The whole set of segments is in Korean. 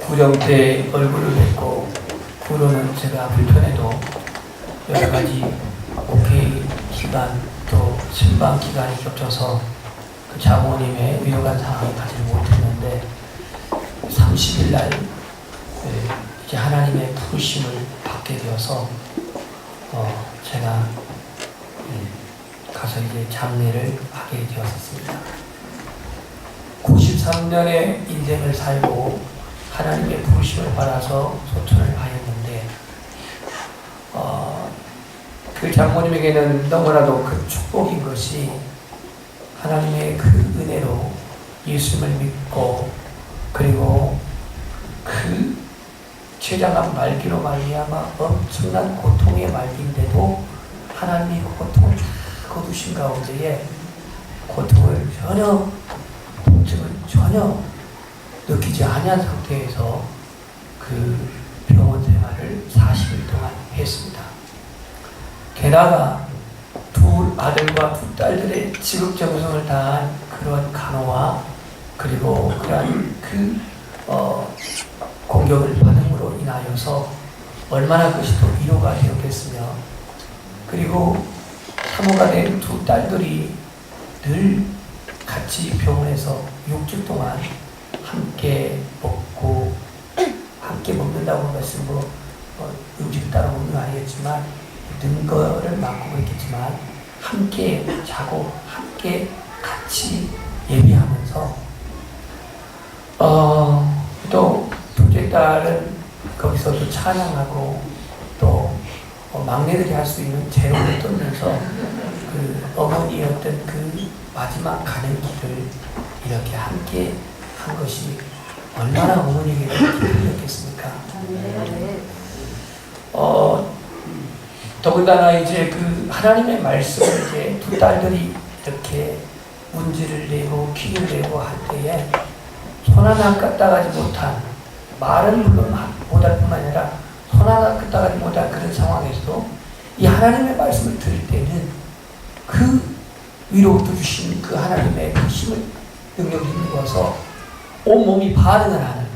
구령 때 얼굴을 뵙고 후로는 제가 불편해도 여러 가지 목회 기간 또 신방 기간이 겹쳐서 그 장모님의 위로간 상황을 가지 못했는데 30일 날 이제 하나님의 부르심을 받게 되어서 제가 가서 이제 장례를 하게 되었습니다. 93년의 인생을 살고 하나님의 부르심을 받아서 소천을 하였는데 그 장모님에게는 너무나도 큰 축복인 것이 하나님의 그 은혜로 예수님을 믿고 그리고 그 췌장암 말기로 말미암아 엄청난 고통의 말기인데도 하나님이 그 고통을 다 거두신 가운데에 고통을 전혀 통증을 전혀 느끼지 아니한 상태에서 그 병원 생활을 40일 동안 했습니다. 게다가 두 아들과 두 딸들의 지극정성을 다한 그런 간호와 그리고 그러한 그 공격을 받음으로 인하여서 얼마나 그것이 또 위로가 되었겠으며 그리고 사모가 된 두 딸들이 늘 같이 병원에서 6주 동안 함께 먹고 함께 먹는다고 하는 것은 음식을 따로 먹는 건 아니겠지만 는 거를 맡고 그랬겠지만 함께 자고 함께 같이 예비하면서 또 둘째 딸은 거기서도 찬양하고 또 막내들이 할 수 있는 제로를 떨면서 그 어머니였던 그 마지막 가는 길을 이렇게 함께 한 것이 얼마나 어머니에게 기쁨이었겠습니까? 더군다나 이제 그 하나님의 말씀을 이제 두 딸들이 이렇게 문지를 내고 키를 내고 할 때에 손 하나 까딱하지 못한 말은 물론 못할 뿐만 아니라 손 하나 까딱하지 못한 그런 상황에서도 이 하나님의 말씀을 들을 때는 그 위로 주신 그 하나님의 그 힘을 능력을 힘입어서 온몸이 반응을 하는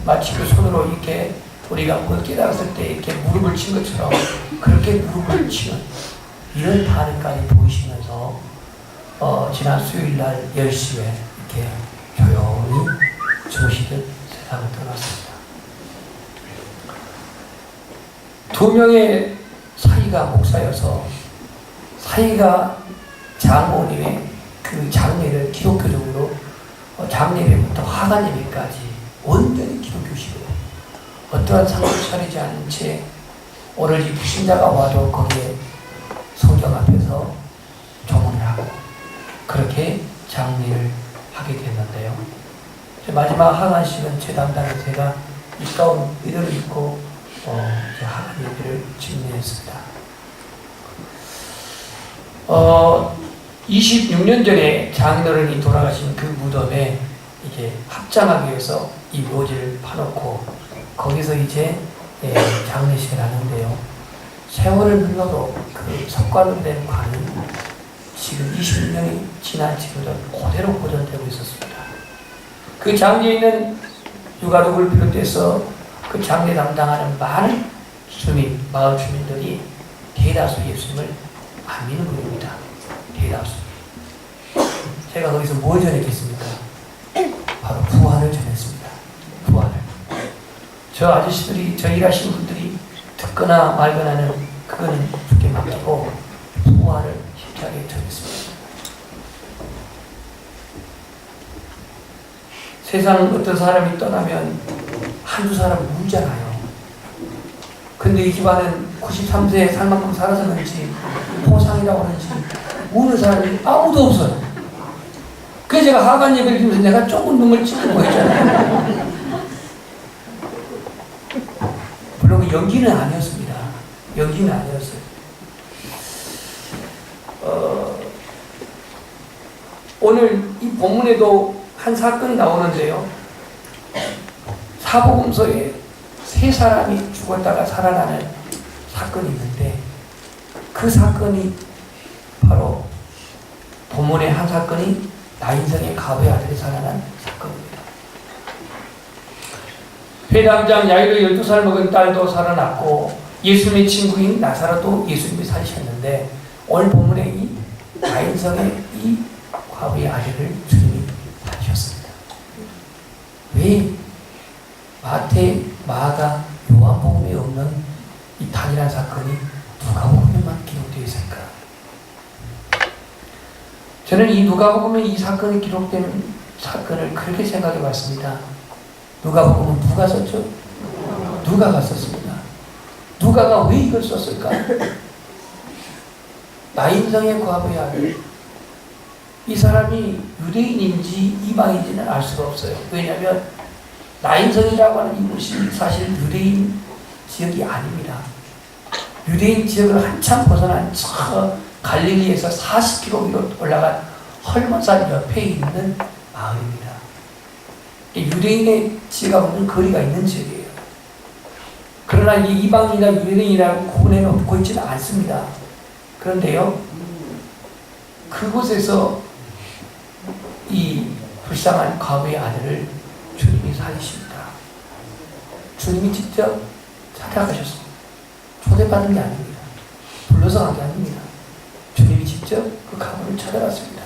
마치 그 손으로 이렇게 우리가 뭘 깨달았을 때 이렇게 무릎을 친 것처럼 그렇게 무릎을 치는 이런 반응까지 보이시면서 지난 수요일날 10시에 이렇게 조용히 주무시듯 세상을 떠났습니다. 두 명의 사이가 목사여서 사이가 장모님의 그 장례를 기독교적으로 장례배부터 화관 예배까지 온전히 기독교식으로 어떠한 상을 차리지 않은 채 오로지 불신자가 와도 거기에 성경 앞에서 조문을 하고 그렇게 장례를 하게 됐는데요. 마지막 하관식은 제 담당에 제가 이 가운 의도를 입고 하관 예배를 진행했습니다. 26년 전에 장인어른이 돌아가신 그 무덤에 이제 합장하기 위해서 이 묘지를 파놓고 거기서 이제 장례식을 하는데요. 세월을 흘러도 그 석관으로 된 관은 지금 26년이 지난 지금도 그대로 보존되고 있었습니다. 그 장지에 있는 유가족을 비롯해서 그 장례 담당하는 많은 주민, 마을 주민들이 대다수 예수님을 안 믿는 분입니다. 대다수. 제가 거기서 뭘 전했겠습니까? 바로 부활을 전했습니다. 부활을. 저 아저씨들이, 저 일하시는 분들이 듣거나 말거나는 그거는 주께 맡기고 부활을 힘차게 전했습니다. 세상 어떤 사람이 떠나면 한두 사람 울잖아요. 근데 이 집안은 93세에 살 만큼 살아서 그런지 포상이라고 하는지 우는 사람이 아무도 없어요. 그래서 제가 하관 예배를 드리면서 내가 조금 눈물 찌는 거 있잖아요. 물론 연기는 아니었습니다. 연기는 아니었어요. 오늘 이 본문에도 한 사건이 나오는데요. 사복음서에 세 사람이 죽었다가 살아나는 사건이 있는데 그 사건이 바로 본문의 한 사건이 나인성의 가부의 아들이 살아난 사건. 사건입니다. 회당장 야이로 12살 먹은 딸도 살아났고 예수님의 친구인 나사로도 예수님이 살리셨는데 오늘 본문에 이 나인성의 이 과부의 아들을 주님이 살리셨습니다. 왜 마태, 마가, 요한복음에 없는 이 단일한 사건이 누가복음에만 기록되어 있을까? 저는 이 누가복음에 이 사건이 기록되는 사건을 그렇게 생각해 봤습니다. 누가복음은 누가 썼죠? 누가가 썼습니다. 누가가 왜 이걸 썼을까? 나인성의 과부의 아들. 이 사람이 유대인인지 이방인지는 알 수가 없어요. 왜냐하면 나인성이라고 하는 이곳이 사실 유대인 지역이 아닙니다. 유대인 지역을 한참 벗어난 저 갈릴리에서 40km 위로 올라간 헐몬산 옆에 있는 마을입니다. 유대인의 지역과 없는 거리가 있는 지역이에요. 그러나 이 이방인이나 유대인이라고 구분해 놓고 있지는 않습니다. 그런데요, 그곳에서 이 불쌍한 과부의 아들을 주님이 살리십니다. 주님이 직접 찾아가셨습니다. 초대받은 게 아닙니다. 불러서 간 게 아닙니다. 주님이 직접 그 과부를 찾아갔습니다.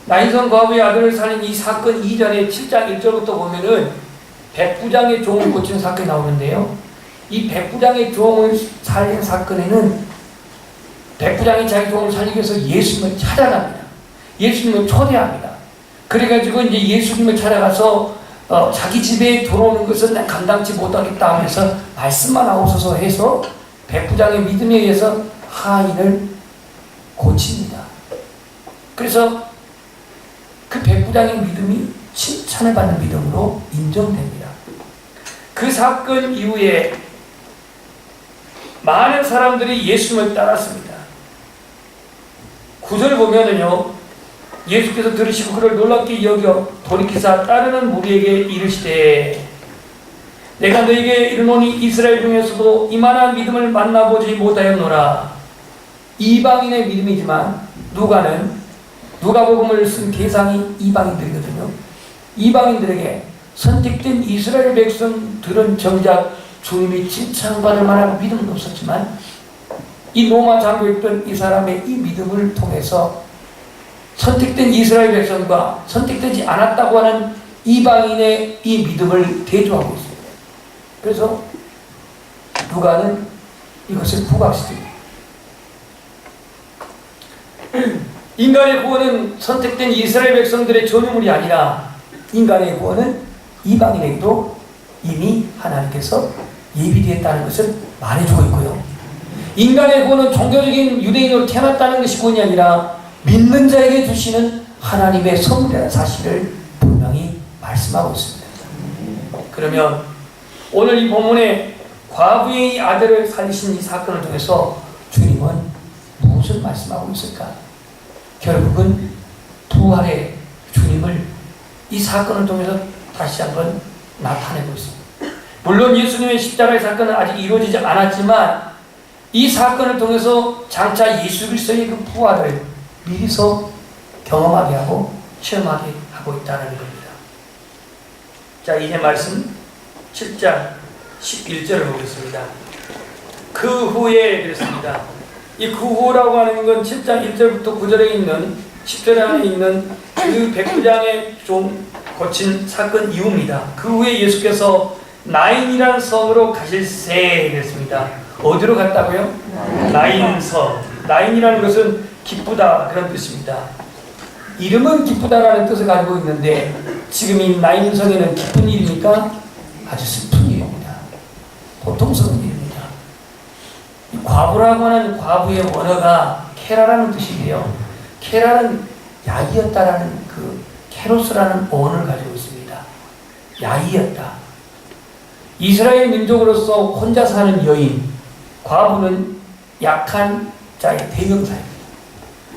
나인성 과부의 아들을 살린 이 사건 이전에 7장 1절부터 보면은 백부장의 종을 고친 사건이 나오는데요. 이 백부장의 종을 살린 사건에는 백부장이 자기 종을 살리기 위해서 예수님을 찾아갑니다. 예수님을 초대합니다. 그래가지고 이제 예수님을 찾아가서 자기 집에 들어오는 것은 난 감당치 못하겠다 하면서 말씀만 하옵소서 해서 백부장의 믿음에 의해서 하인을 고칩니다. 그래서 그 백부장의 믿음이 칭찬을 받는 믿음으로 인정됩니다. 그 사건 이후에 많은 사람들이 예수님을 따랐습니다. 9절 보면은요, 예수께서 들으시고 그를 놀랍게 여겨 돌이키사 따르는 무리에게 이르시되 내가 너에게 이르노니 이스라엘 중에서도 이만한 믿음을 만나보지 못하였노라. 이방인의 믿음이지만 누가복음을 쓴 대상이 이방인들이거든요. 이방인들에게 선택된 이스라엘 백성들은 정작 주님이 칭찬받을 만한 믿음은 없었지만 이 로마 장교였던 이 사람의 이 믿음을 통해서 선택된 이스라엘 백성과 선택되지 않았다고 하는 이방인의 이 믿음을 대조하고 있습니다. 그래서 누가는 이것을 부각시킵니다. 인간의 구원은 선택된 이스라엘 백성들의 전유물이 아니라 인간의 구원은 이방인에게도 이미 하나님께서 예비되었다는 것을 말해주고 있고요. 인간의 구원은 종교적인 유대인으로 태어났다는 것이 구원이 아니라 믿는 자에게 주시는 하나님의 선물이라는 사실을 분명히 말씀하고 있습니다. 그러면 오늘 이 본문에 과부의 아들을 살리신 이 사건을 통해서 주님은 무엇을 말씀하고 있을까? 결국은 부활의 주님을 이 사건을 통해서 다시 한번 나타내고 있습니다. 물론 예수님의 십자가의 사건은 아직 이루어지지 않았지만 이 사건을 통해서 장차 예수 그리스도의 그 부활을 미리서 경험하게 하고 체험하게 하고 있다는 겁니다. 자, 이제 말씀 7장 11절을 보겠습니다. 그 후에 그랬습니다. 이 그 후라고 하는 건 7장 1절부터 9절에 있는 10절 안에 있는 그 백부장의 종 고친 사건 이후입니다. 그 후에 예수께서 나인이라는 성으로 가실세 그랬습니다. 어디로 갔다고요? 나인성. 나인이라는 것은 기쁘다 그런 뜻입니다. 이름은 기쁘다라는 뜻을 가지고 있는데 지금 이 나인성에는 기쁜 일입니까? 아주 슬픈 일입니다. 고통스러운 일입니다. 이 과부라고 하는 과부의 원어가 케라라는 뜻인데요. 케라는 약이었다라는 그 케로스라는 어원을 가지고 있습니다. 약이었다. 이스라엘 민족으로서 혼자 사는 여인, 과부는 약한 자의 대명사입니다.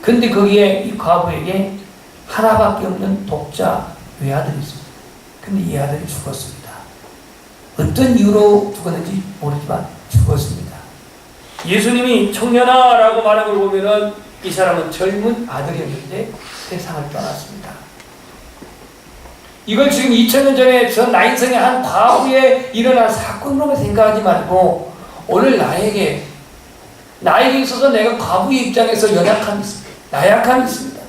근데 거기에 이 과부에게 하나밖에 없는 독자 외아들이 있습니다. 근데 이 아들이 죽었습니다. 어떤 이유로 죽었는지 모르지만 죽었습니다. 예수님이 청년아라고 말한 걸 보면은 이 사람은 젊은 아들이었는데 세상을 떠났습니다. 이걸 지금 2000년 전에 전 나인성의 한 과거에 일어난 사건으로만 생각하지 말고 오늘 나에게 있어서 내가 과부의 입장에서 연약함이 있습니다. 나약함이 있습니다.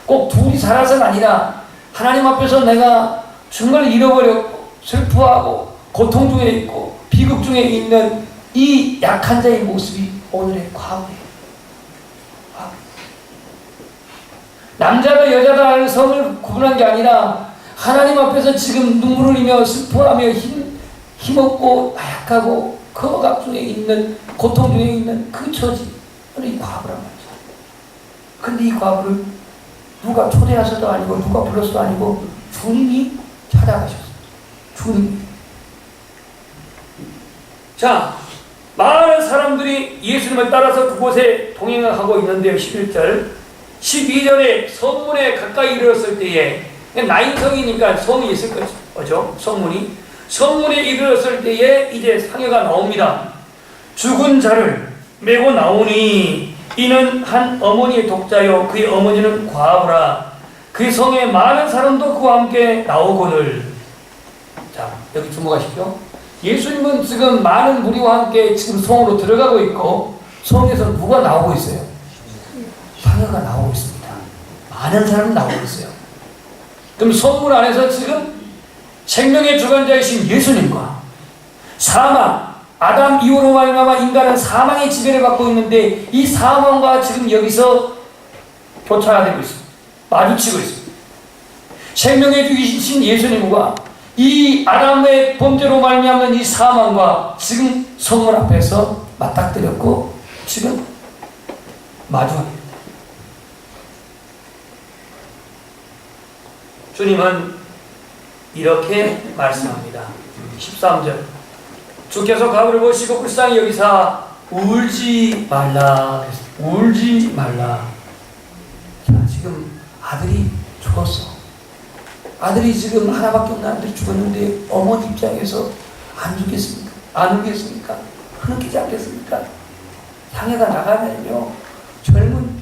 꼭 둘이 살아서가 아니라 하나님 앞에서 내가 정말 잃어버렸고 슬퍼하고 고통 중에 있고 비극 중에 있는 이 약한 자의 모습이 오늘의 과부예요. 남자가 여자다 하는 성을 구분한 게 아니라 하나님 앞에서 지금 눈물을 흘리며 슬퍼하며 힘없고 나약하고 거각 중에 있는 고통 중에 있는 그 처지, 이 과부란 말이죠. 근데 이 과부를 누가 초대하셔도 아니고 누가 불러서도 아니고 주님이 찾아가셨어요. 주님이. 자, 많은 사람들이 예수님을 따라서 그곳에 동행을 하고 있는데요. 11절 12절에 성문에 가까이 이르렀을 때에 나인성이니까 성이 있을 거죠. 성문에 이르렀을 때에 이제 상여가 나옵니다. 죽은 자를 메고 나오니 이는 한 어머니의 독자요 그의 어머니는 과부라. 그 성에 많은 사람도 그와 함께 나오거늘. 자, 여기 주목하십시오. 예수님은 지금 많은 무리와 함께 지금 성으로 들어가고 있고 성에서 누가 나오고 있어요? 상여가 나오고 있습니다. 많은 사람이 나오고 있어요. 그럼 성문 안에서 지금 생명의 주관자이신 예수님과 사망, 아담 이후로 말미암아 인간은 사망의 지배를 받고 있는데 이 사망과 지금 여기서 교차되고 있습니다. 마주치고 있습니다. 생명의 주이신 예수님과 이 아담의 범죄로 말미암는 이 사망과 지금 성문 앞에서 맞닥뜨렸고 지금 마주합니다. 주님은 이렇게 말씀합니다. 13절 주께서 가부를 보시고 불쌍히 여기사 울지 말라. 울지 말라. 자, 지금 아들이 죽었어. 아들이 지금 하나밖에 없는 아들이 죽었는데 어머니 입장에서 안 죽겠습니까? 안 울겠습니까? 흐느끼지 않겠습니까? 상해가 나가면요 젊은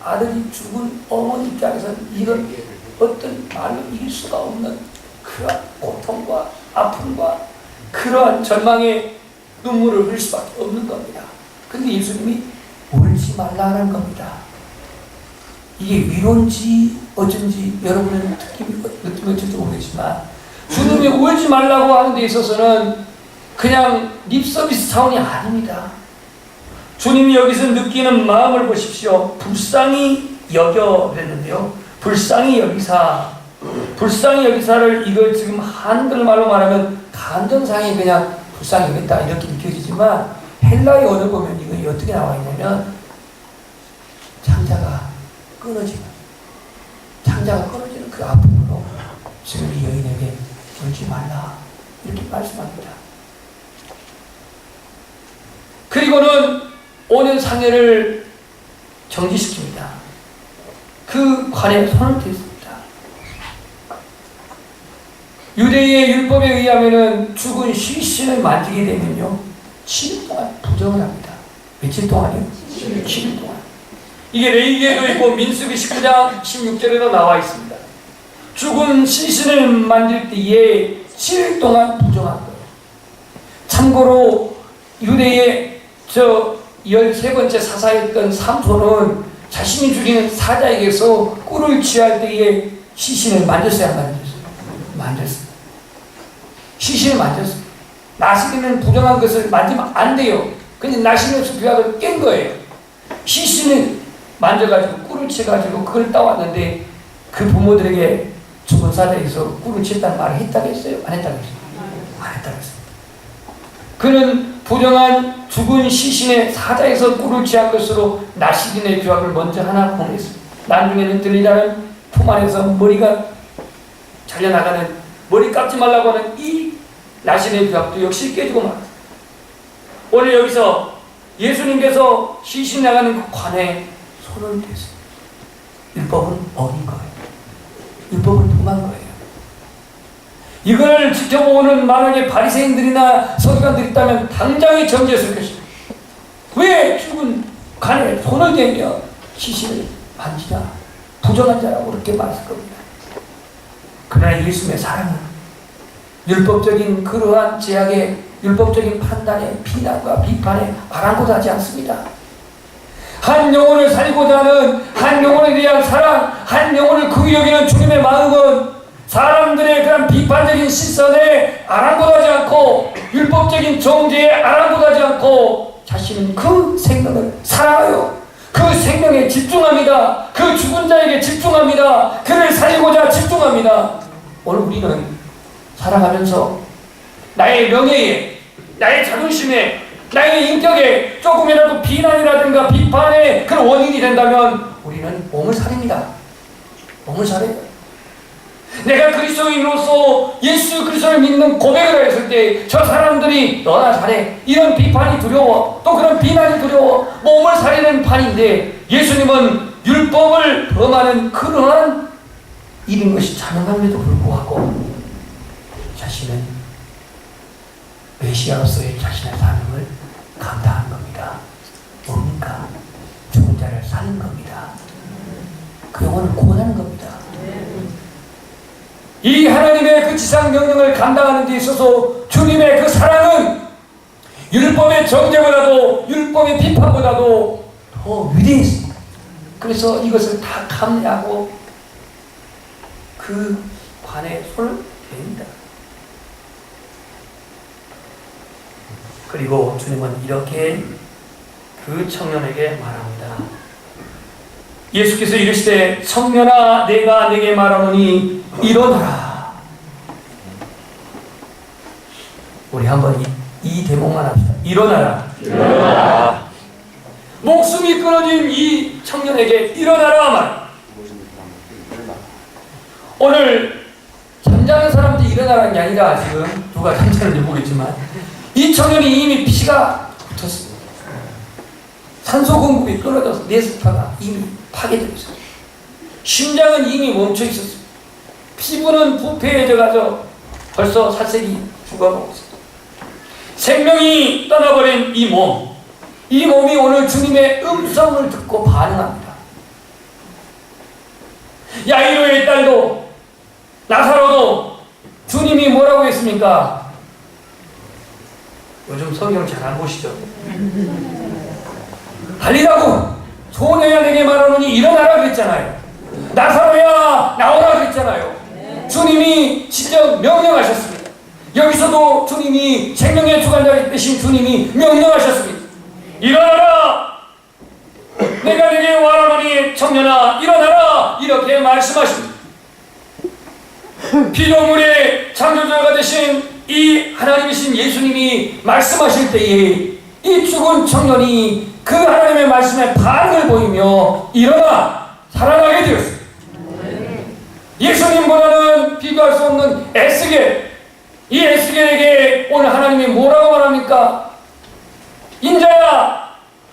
아들이 죽은 어머니 입장에서는 이건 어떤 말로 이길 수가 없는 그러한 고통과 아픔과 그러한 절망의 눈물을 흘릴 수밖에 없는 겁니다. 근데 예수님이 울지 말라는 겁니다. 이게 위로인지 어쩐지 여러분은 느낌이 어쩔지 모르겠지만 주님이 울지 말라고 하는 데 있어서는 그냥 립서비스 차원이 아닙니다. 주님이 여기서 느끼는 마음을 보십시오. 불쌍히 여겨 그랬는데요. 불쌍히 여기사를 이걸 지금 한글말로 말하면 감정상이 그냥 불쌍히 여겼다 이렇게 느껴지지만 헬라의 언어 보면 이거 어떻게 나와 있냐면 창자가 끊어지는 그 아픔으로 지금 이 여인에게 울지 말라 이렇게 말씀합니다. 그리고는 오는 상해를 정지시킵니다. 그 관에 손을 댔습니다. 유대의 율법에 의하면은 죽은 시신을 만지게 되면요 7일 동안 부정을 합니다. 며칠 동안이요? 7일 동안. 이게 레위기에도 있고 민수기 19장 16절에도 나와 있습니다. 죽은 시신을 만질 때에 7일 동안 부정한 거예요. 참고로 유대의 13번째 사사였던 삼손은 자신이 죽이는 사자에게서 꿀을 취할 때에 시신을 만졌어야 안 만졌어요? 만졌어요. 시신을 만졌어요. 나시리는 부정한 것을 만지면 안 돼요. 근데 나시리는 비약을 깬 거예요. 시신을 만져가지고 꿀을 취해가지고 그걸 따왔는데 그 부모들에게 죽은 사자에서 꿀을 취했다는 말을 했다고 했어요? 안 했다고 했어요? 안 했다고 했어요. 그는 부정한 죽은 시신의 사자에서 꿀을 취한 것으로 나시린의 규약을 먼저 하나 보냈습니다. 나중에는 들리라는 품 안에서 머리가 잘려나가는 머리 깎지 말라고 하는 이 나시린의 규약도 역시 깨지고 말았습니다. 오늘 여기서 예수님께서 시신 나가는 그 관에 손을 댔어요. 율법은 어긴 거예요. 율법은 동한 거예요. 이걸 지켜보는 만약에 바리새인들이나 서기관들이 있다면 당장에 정죄했을 것입니다. 왜 죽은 간에 손을 대며 시신을 만지냐? 부정한 자라고 그렇게 말할 겁니다. 그러나 예수님의 사랑은 율법적인 그러한 제약에, 율법적인 판단에, 비난과 비판에 아랑곳하지 않습니다. 한 영혼을 살고자 하는, 한 영혼에 대한 사랑, 한 영혼을 긍휼히 여기는 주님의 마음은 사람들의 그런 비판적인 시선에 아랑곳하지 않고, 율법적인 정죄에 아랑곳하지 않고, 자신은 그 생명을 사랑하여 그 생명에 집중합니다. 그 죽은 자에게 집중합니다. 그를 살리고자 집중합니다. 오늘 우리는 살아가면서 나의 명예에, 나의 자존심에, 나의 인격에 조금이라도 비난이라든가 비판의 그런 원인이 된다면 우리는 몸을 사립니다. 몸을 사려요. 내가 그리스도인으로서 예수 그리스도를 믿는 고백을 했을 때 저 사람들이 너나 잘해, 이런 비판이 두려워, 또 그런 비난이 두려워 몸을 사리는 판인데, 예수님은 율법을 범하는 그러한 일인 것이 자명함에도 불구하고 자신은 메시아로서의 자신의 사명을 감당한 겁니다. 뭡니까? 죽은 자를 사는 겁니다. 그 영혼을 구원하는 겁니다. 이 하나님의 그 지상 명령을 감당하는 데 있어서 주님의 그 사랑은 율법의 정죄보다도, 율법의 비판보다도 더 위대했습니다. 그래서 이것을 다 감내하고 그 관에 손을 댑니다. 그리고 주님은 이렇게 그 청년에게 말합니다. 예수께서 이르시되 청년아 내가 네게 말하노니 일어나라. 우리 한번 이 대목만 합시다. 일어나라. 일어나라. 목숨이 끊어진 이 청년에게 일어나라 말. 오늘 잠자는 사람들이 일어나라는 게 아니라, 지금 누가 잠자는지 모르겠지만 이 청년이 이미 피가 붙었습니다. 산소 공급이 끊어져서 뇌세포가 이미 파괴되고 있었습니다. 심장은 이미 멈춰 있었습니다. 피부는 부패해져가지고 벌써 살색이 죽어가고 있습니다. 생명이 떠나버린 이 몸, 이 몸이 오늘 주님의 음성을 듣고 반응합니다. 야이로의 딸도, 나사로도 주님이 뭐라고 했습니까? 요즘 성경 잘 안 보시죠? 달리라고 소녀야 내게 말하노니 일어나라 그랬잖아요. 나사로야 나오라 그랬잖아요. 주님이 직접 명령하셨습니다. 여기서도 주님이 생명의 주관자 되신 주님이 명령하셨습니다. 일어나라. 내가 내게 말하노니 청년아 일어나라. 이렇게 말씀하십니다. 피조물의 창조자가 되신 이 하나님이신 예수님이 말씀하실 때에 이 죽은 청년이 그 하나님의 말씀에 반응을 보이며 일어나 살아나게 되었습니다. 예수님보다는 비교할 수 없는 에스겔, 이 에스겔에게 오늘 하나님이 뭐라고 말합니까? 인자야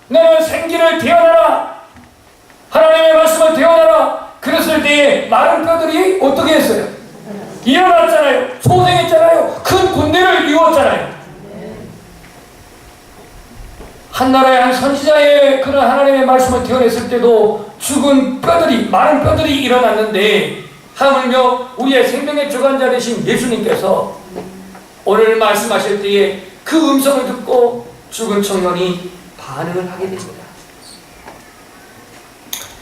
너는 생기를 태어나라. 하나님의 말씀을 태어나라. 그랬을 때에 마른 뼈들이 어떻게 했어요? 일어났잖아요. 소생했잖아요. 큰 군대를 이루었잖아요. 한 나라의 한 선지자의 그런 하나님의 말씀을 태어냈을 때도 죽은 뼈들이, 마른 뼈들이 일어났는데, 하물며 우리의 생명의 주관자 되신 예수님께서 오늘 말씀하실 때에 그 음성을 듣고 죽은 청년이 반응을 하게 됩니다.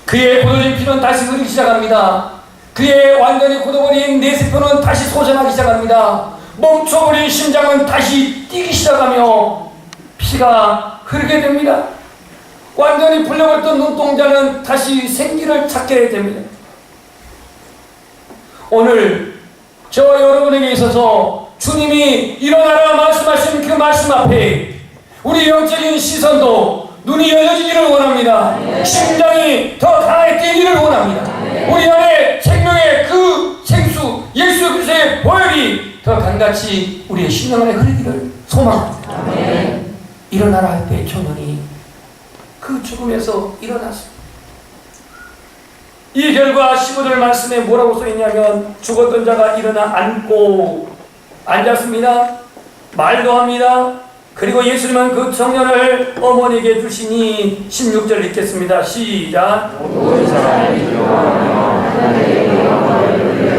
그의 굳어진 피는 다시 흐르기 시작합니다. 그의 완전히 굳어버린 뇌세포는 다시 솟아나기 시작합니다. 멈춰버린 심장은 다시 뛰기 시작하며 피가 흐르게 됩니다. 완전히 불려버렸던 눈동자는 다시 생기를 찾게 됩니다. 오늘 저와 여러분에게 있어서 주님이 일어나라 말씀하신 그 말씀 앞에 우리 영적인 시선도 눈이 열려지기를 원합니다. 심장이 더 강하게 뛰기를 원합니다. 우리 안에 생명의 그 생수 예수 그리스도의 보혈이 더 강같이 우리의 심령 안에 흐르기를 소망합니다. 일어나라 할 때 청년이 그 죽음에서 일어났습니다. 이 결과 15절 말씀에 뭐라고 써있냐면 죽었던 자가 일어나 앉고 앉았습니다. 말도 합니다. 그리고 예수님은 그 청년을 어머니에게 주시니 16절 읽겠습니다. 시작. 모든 사람이 두려워하며 하나님의 영광을 위해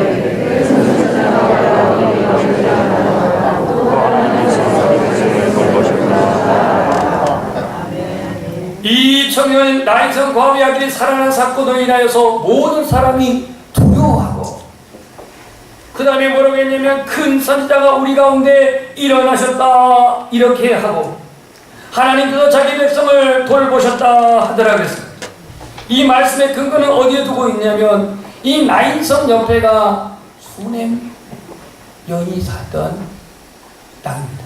이 청년 나인성 과부의 아들이 살아난 사건으로 인하여서 모든 사람이 두려워하고, 그 다음에 뭐라고 했냐면 큰 선지자가 우리 가운데 일어나셨다 이렇게 하고, 하나님께서 자기 백성을 돌보셨다 하더라고요. 이 말씀의 근거는 어디에 두고 있냐면 이 나인성 옆에가 수넴 여인이 살던 땅입니다.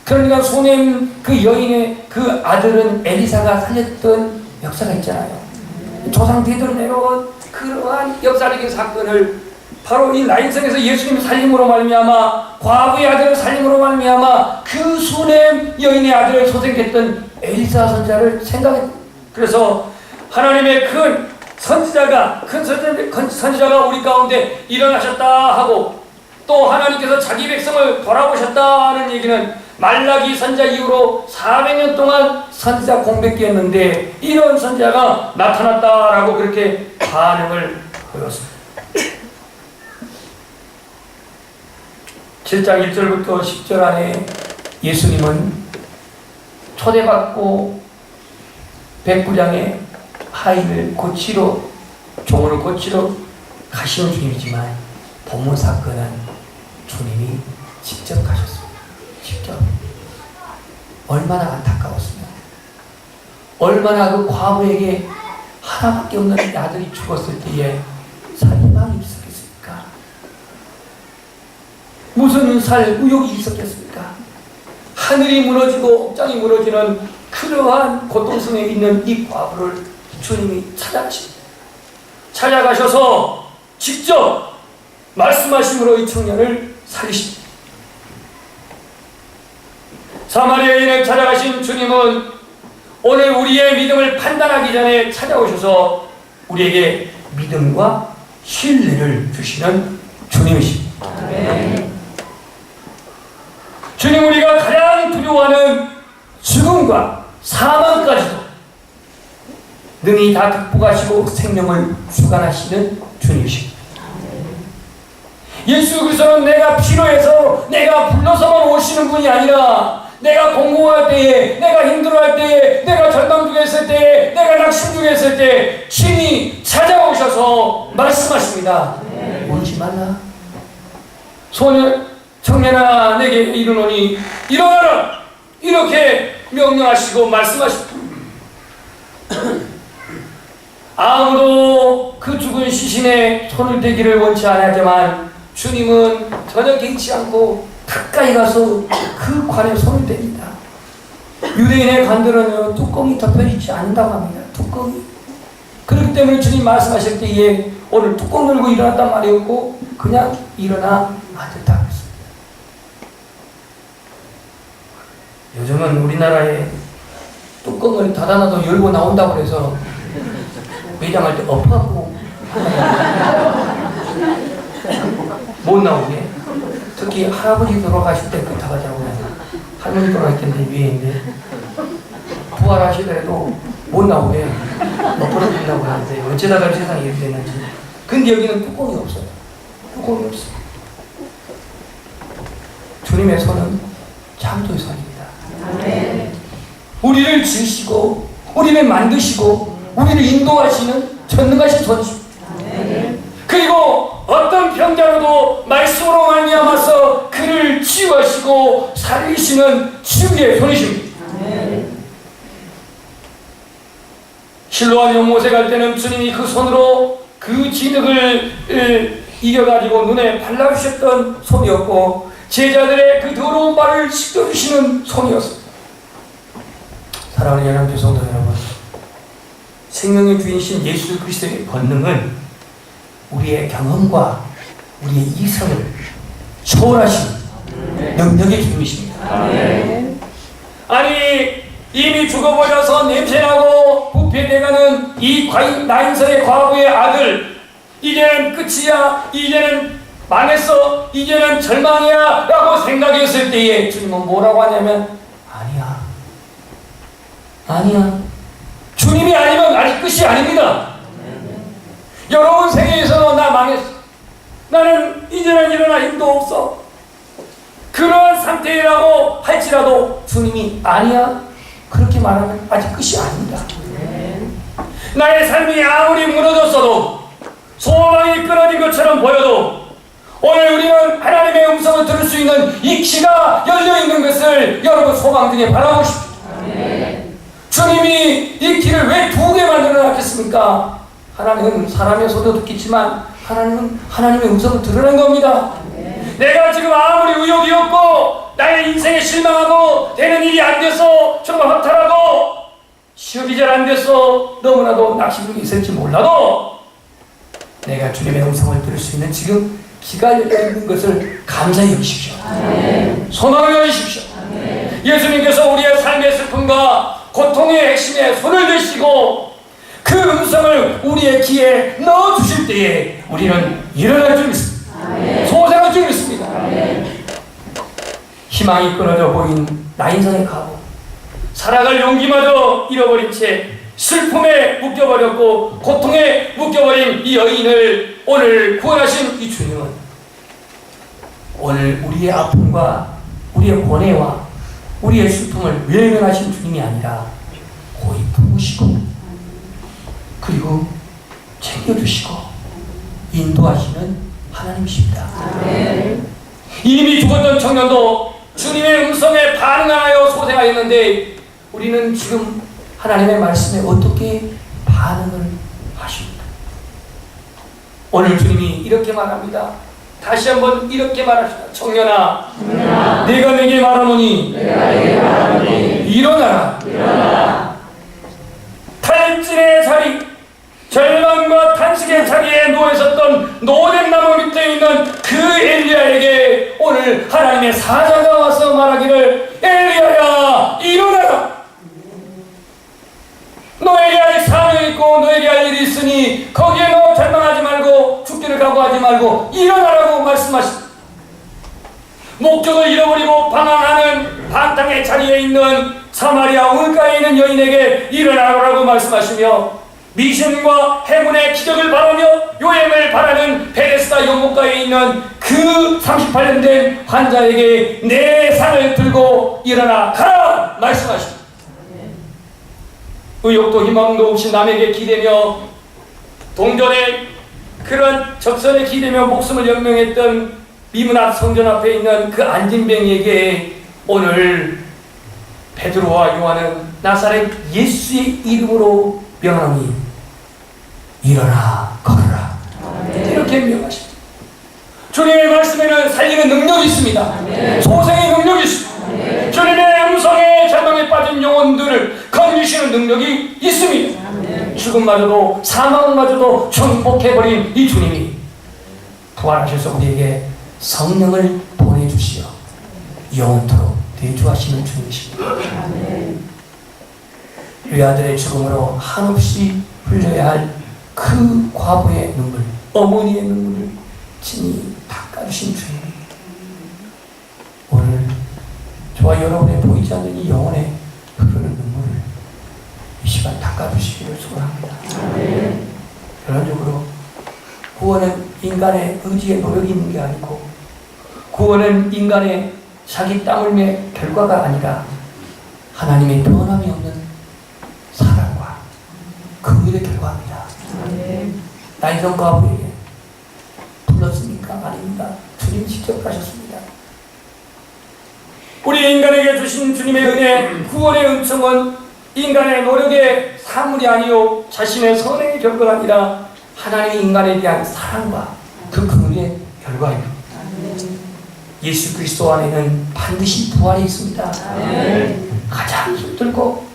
그러니까 수넴 그 여인의 그 아들은 엘리사가 살렸던 역사가 있잖아요. 조상 대대로 내려온 그러한 역사적인 사건을 바로 이 나인성에서 예수님의 살림으로 말미암아, 과부의 아들을 살림으로 말미암아 그 수넴 여인의 아들을 소생했던 엘리사 선지자를 생각했. 그래서 하나님의 큰 선지자가 우리 가운데 일어나셨다 하고, 또 하나님께서 자기 백성을 돌아보셨다는 얘기는 말라기 선지자 이후로 400년 동안 선지자 공백기였는데 이런 선지자가 나타났다라고 그렇게 반응을 보였습니다. 7장 1절부터 10절 안에 예수님은 초대받고 백부장의 하인을 고치러, 종을 고치러 가시는 중이지만 본문 사건은 주님이 직접 가셨습니다. 직접. 얼마나 안타까웠습니다. 얼마나 그 과부에게 하나밖에 없는 아들이 죽었을 때에 살인마음이 있었겠습니까? 무슨 의욕이 있었겠습니까? 하늘이 무너지고 옥장이 무너지는 그러한 고통성에 있는 이 과부를 주님이 찾아가십니다. 찾아가셔서 직접 말씀하심으로 이 청년을 살리십니다. 사마리아 여인을 찾아가신 주님은 오늘 우리의 믿음을 판단하기 전에 찾아오셔서 우리에게 믿음과 신뢰를 주시는 주님이십니다. 아멘. 주님, 우리가 가장 두려워하는 죽음과 사망까지도 능히 다 극복하시고 생명을 주관하시는 주님이십니다. 예수 그리스도는 내가 필요해서 내가 불러서만 오시는 분이 아니라 내가 공고할 때에, 내가 힘들어할 때에, 내가 절망 중에 있을 때에, 내가 낙심 중에 있을 때 친히 찾아오셔서 말씀하십니다. 울지 말라. 청년아 내게 이르노니 일어나라, 이렇게 명령하시고 말씀하십니다. 아무도 그 죽은 시신에 손을 대기를 원치 않았지만 주님은 전혀 개의치 않고 가까이 가서 그 관에 손을 댑니다. 유대인의 관들은 뚜껑이 덮여있지 않는다고 합니다. 뚜껑이. 그렇기 때문에 주님 말씀하실 때에 오늘 뚜껑 열고 일어났단 말이었고 그냥 일어나 앉았다 그랬습니다. 요즘은 우리나라에 뚜껑을 닫아놔도 열고 나온다고 그래서 매장할 때 엎어갖고 못 나오게. 특히 할아버지 돌아가실 때 그렇다고 하더라고요. 할머니 돌아가실 텐데 위에 있는데 부활하시더라도 못 나오게 엎어진다고 하는데 어쩌다가 세상에 이렇게 됐는지. 근데 여기는 뚜껑이 없어요. 뚜껑이 없어요. 주님의 손은 창조의 손입니다. 아멘. 우리를 지으시고 우리를 만드시고 우리를 인도하시는 전능하신 손이십니다. 아멘. 그리고 어떤 병자로도 말씀으로 말미암아서 그를 치유하시고 살리시는 치유의 손이십니다. 아멘. 실로암 연못에 갈 때는 주님이 그 손으로 그 진흙을 이겨가지고 눈에 발라주셨던 손이었고 제자들의 그 더러운 발을 씻겨주시는 손이었습니다. 사랑하는 연합교 성도 여러분, 생명의 주인이신 예수 그리스도의 권능은 우리의 경험과 우리의 이성을 초월하신 능력의 주님이십니다. 아니 이미 죽어버려서 냄새나고 부패돼가는 이 나인성의 과부의 아들, 이제는 끝이야, 이제는 망했어, 이제는 절망이야 라고 생각했을 때에 주님은 뭐라고 하냐면 아니야. 주님이 아니면 아직 끝이 아닙니다. 여러분 생애에서는 나 망했어, 나는 이제는 일어날 힘도 없어, 그러한 상태라고 할지라도 주님이 아니야 그렇게 말하면 아직 끝이 아닙니다. 나의 삶이 아무리 무너졌어도, 소망이 끊어진 것처럼 보여도, 오늘 우리는 하나님의 음성을 들을 수 있는 이 귀가 열려있는 것을 여러분 소망 중에 바라보십시오. 주님이 이 귀를 왜 2개 만들어 놨겠습니까? 하나님은 사람의 소리도 듣겠지만 하나님은 하나님의 음성을 들으는 겁니다. 내가 지금 아무리 의욕이 없고 나의 인생에 실망하고 되는 일이 안 돼서 정말 허탈하고 시험이 잘 안 돼서 너무나도 낙심이 있을지 몰라도 내가 주님의 음성을 들을 수 있는 지금 귀가 열려있는 것을 감사히 여기십시오. 소망을 여기십시오. 예수님께서 우리의 삶의 슬픔과 고통의 핵심에 손을 대시고 그 음성을 우리의 귀에 넣어주실 때에 우리는 일어날 줄 믿습니다. 소생할 줄 믿습니다. 희망이 끊어져 보인 나 인생의 가고, 살아갈 용기마저 잃어버린 채 슬픔에 묶여버렸고 고통에 묶여버린 이 여인을 오늘 구원하신 이 주님은 오늘 우리의 아픔과 우리의 고뇌와 우리의 슬픔을 외면하신 주님이 아니라 고이 품으시고 그리고 챙겨주시고 인도하시는 하나님이십니다. 이미 죽었던 청년도 주님의 음성에 반응하여 소생하였는데 우리는 지금 하나님의 말씀에 어떻게 반응을 하십니까? 오늘 주님이 이렇게 말합니다. 다시 한번 이렇게 말하십니다. 청년아, 내가 내게 말하노니 일어나라. 탈진의 자리, 절망과 탄식의 자리에 누워 있었던 노된 나무 밑에 있는 그 엘리야에게 오늘 하나님의 사자가 와서 말하기를, 엘리야야 일어나라. 너에게 아직 사명이 있고 너에게 할 일이 있으니 거기에 너 절망하지 말고 죽기를 각오하지 말고 일어나라고 말씀하십니다. 목적을 잃어버리고 방황하는 반땅의 자리에 있는 사마리아 울가에 있는 여인에게 일어나라고 말씀하시며, 미신과 행운의 기적을 바라며 요행을 바라는 베데스다 연못가에 있는 그 38년 된 환자에게 내 상을 들고 일어나 가라 말씀하십니다. 의욕도 희망도 없이 남에게 기대며 동전의 그런 적선에 기대며 목숨을 연명했던 미문앞 성전 앞에 있는 그 안진뱅이에게 오늘 베드로와 요한은 나사렛 예수의 이름으로 명하니 일어나 걸어라 이렇게 명하십니다. 주님의 말씀에는 살리는 능력이 있습니다. 소생의 능력이 있습니다. 주님의 음성에 절망에 빠진 영혼들을 건지시는 능력이 있습니다. 죽음마저도 사망마저도 정복해버린 이 주님이 부활하셔서 우리에게 성령을 보내주시어 영원토록 대주하시는 주님이십니다. 외아들의 죽음으로 한없이 흘려야 할 그 과부의 눈물, 어머니의 눈물을 친히 닦아주신 주님, 오늘 저와 여러분의 보이지 않는 이 영혼에 흐르는 눈물을 이 시간 닦아주시기를 소원합니다. 결론적으로 구원은 인간의 의지에 노력이 있는 게 아니고, 구원은 인간의 자기 땀 흘림의 결과가 아니라 하나님의 변함이 없는 사랑과 그 일의 결과입니다. 나인성 과부에게 불렀습니까? 아닙니다. 주님이 직접 가셨습니다. 우리 인간에게 주신 주님의 은혜, 구원의 은총은 인간의 노력의 산물이 아니요 자신의 선행의 결과가 아니라 하나님의 인간에 대한 사랑과 그 긍휼의 결과입니다. 예수 그리스도 안에는 반드시 부활이 있습니다. 가장 힘들고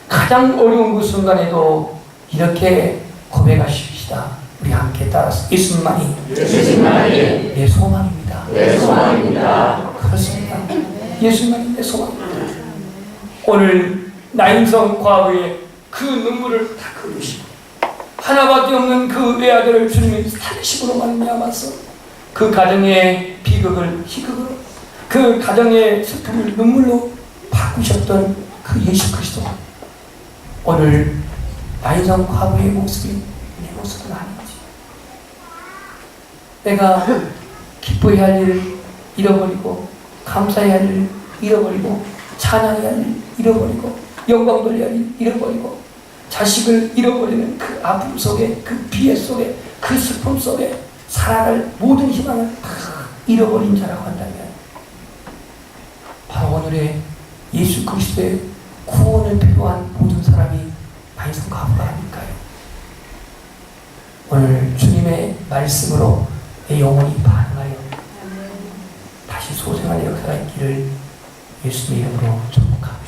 가장 어려운 그 순간에도 이렇게 고백하십시다. 우리 함께 따라서 예수님만이 내 소망입니다. 그렇습니다. 예수님만이 내 소망입니다. 오늘 나인성 과부의 그 눈물을 다 흘리시고 하나밖에 없는 그 외아들을 주님이 살리심으로 말미암아서 그 가정의 비극을 희극으로, 그 가정의 슬픔을 눈물로 바꾸셨던 그 예수 그리스도, 오늘 나인성 과부의 모습이 내 모습은 아닌지, 내가 기뻐해야 할 일을 잃어버리고, 감사해야 할 일을 잃어버리고, 찬양해야 할 일을 잃어버리고, 영광 돌려야 할 일을 잃어버리고, 자식을 잃어버리는 그 아픔 속에, 그 비애 속에, 그 슬픔 속에 살아갈 모든 희망을 다 잃어버린 자라고 한다면, 바로 오늘의 예수 그리스도의 구원을 필요한 모든 사람이 나인성 과부가 아닐까요? 오늘 주님의 말씀으로 내 영혼이 반응하여 다시 소생하는 역사가 있기를 예수님의 이름으로 축복합니다.